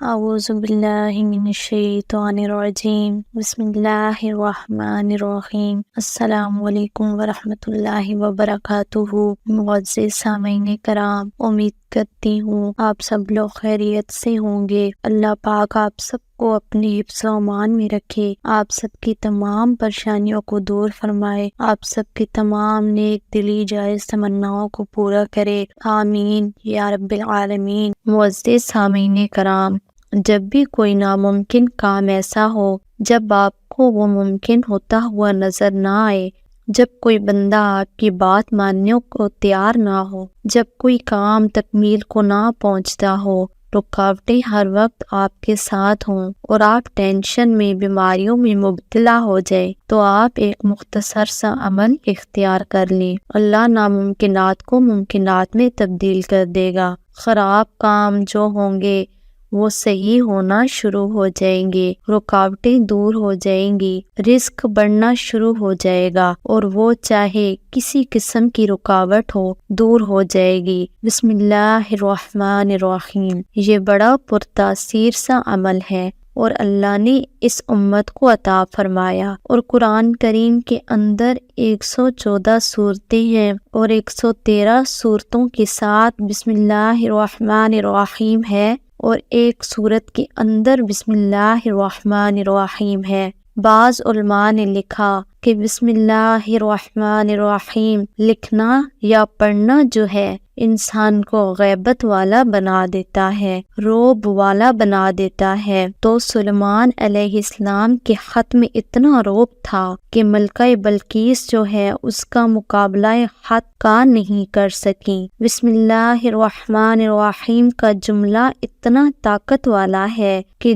اعوذ باللہ من الشیطان الرجیم بسم اللہ الرحمن الرحیم السلام علیکم ورحمۃ اللہ وبرکاتہ۔ معزز سامعین کرام، امید کرتی ہوں آپ سب لوگ خیریت سے ہوں گے۔ اللہ پاک آپ سب کو اپنے حفظ و امان میں رکھے، آپ سب کی تمام پریشانیوں کو دور فرمائے، آپ سب کی تمام نیک دلی جائز تمناؤں کو پورا کرے، آمین یا رب العالمین۔ معزز سامعین کرام، جب بھی کوئی ناممکن کام ایسا ہو جب آپ کو وہ ممکن ہوتا ہوا نظر نہ آئے، جب کوئی بندہ آپ کی بات ماننے کو تیار نہ ہو، جب کوئی کام تکمیل کو نہ پہنچتا ہو، رکاوٹیں ہر وقت آپ کے ساتھ ہوں اور آپ ٹینشن میں، بیماریوں میں مبتلا ہو جائے، تو آپ ایک مختصر سا عمل اختیار کر لیں۔ اللہ ناممکنات کو ممکنات میں تبدیل کر دے گا۔ خراب کام جو ہوں گے وہ صحیح ہونا شروع ہو جائیں گے، رکاوٹیں دور ہو جائیں گی، رزق بڑھنا شروع ہو جائے گا، اور وہ چاہے کسی قسم کی رکاوٹ ہو دور ہو جائے گی۔ بسم اللہ الرحمن الرحیم، یہ بڑا پرتاثیر سا عمل ہے اور اللہ نے اس امت کو عطا فرمایا، اور قرآن کریم کے اندر 114 صورتیں ہیں اور 113 صورتوں کے ساتھ بسم اللہ الرحمن الرحیم ہے، اور ایک صورت کے اندر بسم اللہ الرحمن الرحیم ہے۔ بعض علماء نے لکھا کہ بسم اللہ الرحمن الرحیم لکھنا یا پڑھنا جو ہے انسان کو غیبت والا بنا دیتا ہے، رعب والا بنا دیتا ہے۔ تو سلیمان علیہ السلام کے خط میں اتنا رعب تھا کہ ملکہ بلقیس جو ہے اس کا مقابلہ خط کا نہیں کر سکی۔ بسم اللہ الرحمن الرحیم کا جملہ اتنا طاقت والا ہے کہ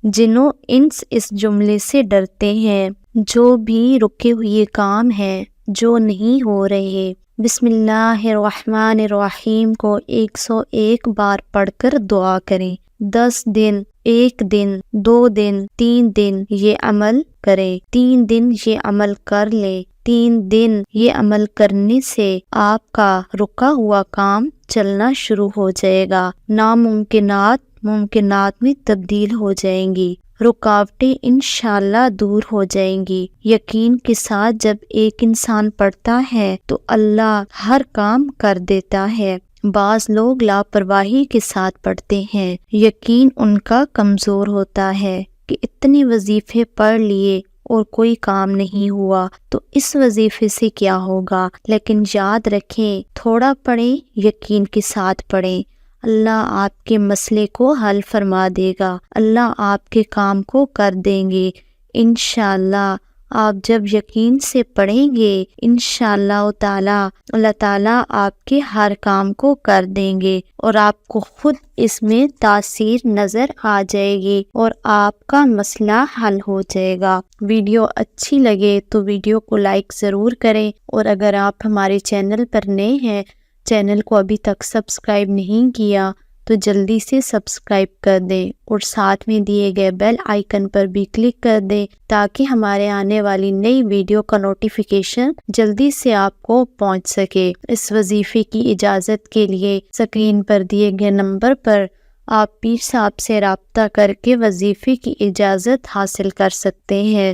جنوں انس اس جملے سے ڈرتے ہیں۔ جو بھی رکے ہوئے کام ہیں، جو نہیں ہو رہے، بسم اللہ الرحمن الرحیم کو 101 بار پڑھ کر دعا کریں۔ 10 دن، 1 دن، 2 دن، 3 دن یہ عمل کریں، 3 دن یہ عمل کر لیں۔ 3 دن یہ عمل کرنے سے آپ کا رکا ہوا کام چلنا شروع ہو جائے گا، ناممکنات ممکنات میں تبدیل ہو جائیں گی، رکاوٹیں انشاءاللہ دور ہو جائیں گی۔ یقین کے ساتھ جب ایک انسان پڑھتا ہے تو اللہ ہر کام کر دیتا ہے۔ بعض لوگ لاپرواہی کے ساتھ پڑھتے ہیں، یقین ان کا کمزور ہوتا ہے کہ اتنے وظیفے پڑھ لیے اور کوئی کام نہیں ہوا تو اس وظیفے سے کیا ہوگا۔ لیکن یاد رکھیں، تھوڑا پڑھیں، یقین کے ساتھ پڑھیں، اللہ آپ کے مسئلے کو حل فرما دے گا، اللہ آپ کے کام کو کر دیں گے انشاءاللہ۔ آپ جب یقین سے پڑھیں گے انشاءاللہ تعالی، اللہ تعالیٰ آپ کے ہر کام کو کر دیں گے اور آپ کو خود اس میں تاثیر نظر آ جائے گی اور آپ کا مسئلہ حل ہو جائے گا۔ ویڈیو اچھی لگے تو ویڈیو کو لائک ضرور کریں، اور اگر آپ ہمارے چینل پر نئے ہیں، چینل کو ابھی تک سبسکرائب نہیں کیا تو جلدی سے سبسکرائب کر دیں اور ساتھ میں دیے گئے بیل آئیکن پر بھی کلک کر دیں تاکہ ہمارے آنے والی نئی ویڈیو کا نوٹیفیکیشن جلدی سے آپ کو پہنچ سکے۔ اس وظیفے کی اجازت کے لیے اسکرین پر دیے گئے نمبر پر آپ پیر صاحب سے رابطہ کر کے وظیفے کی اجازت حاصل کر سکتے ہیں۔